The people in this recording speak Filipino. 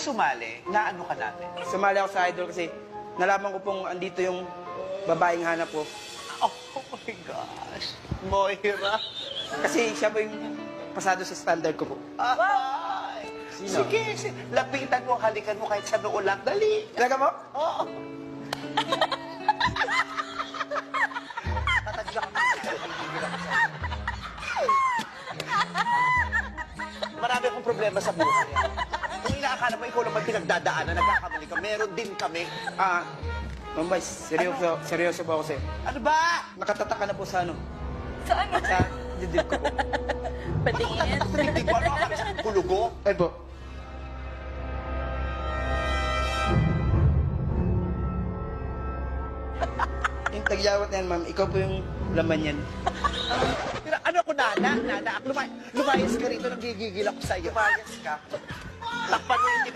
sumali? Na ano ka natin? Sumali ako sa idol kasi nalaman ko pong andito yung babaeng hanap ko. Oh my gosh. Moira. Kasi siya po yung pasado sa standard ko po. Ay. Sino? Sige, lapitan mo, halikan mo kahit sa noo lang. Dali. Talaga po? Oo. Tatagla ka. Marami akong problema sa buhay. Kung inaakala mo ikaw lang may pinagdadaanan, nagkakamali ka, meron din kami. Ma'am Vice, seryoso po ako sa'yo. Ano ba? Nakatatak ka na po sa ano? Sa ano? Sa dibdib ko po. Patingin. Hindi ko ano akala sa kulugo. Ay po. Yung tagyawat na yan, ma'am, ikaw po yung laman yan. Pero ano ako, Nana? Lumayas ka rito, nagigigil ako sa'yo. Lumayas ka. Takpan mo yung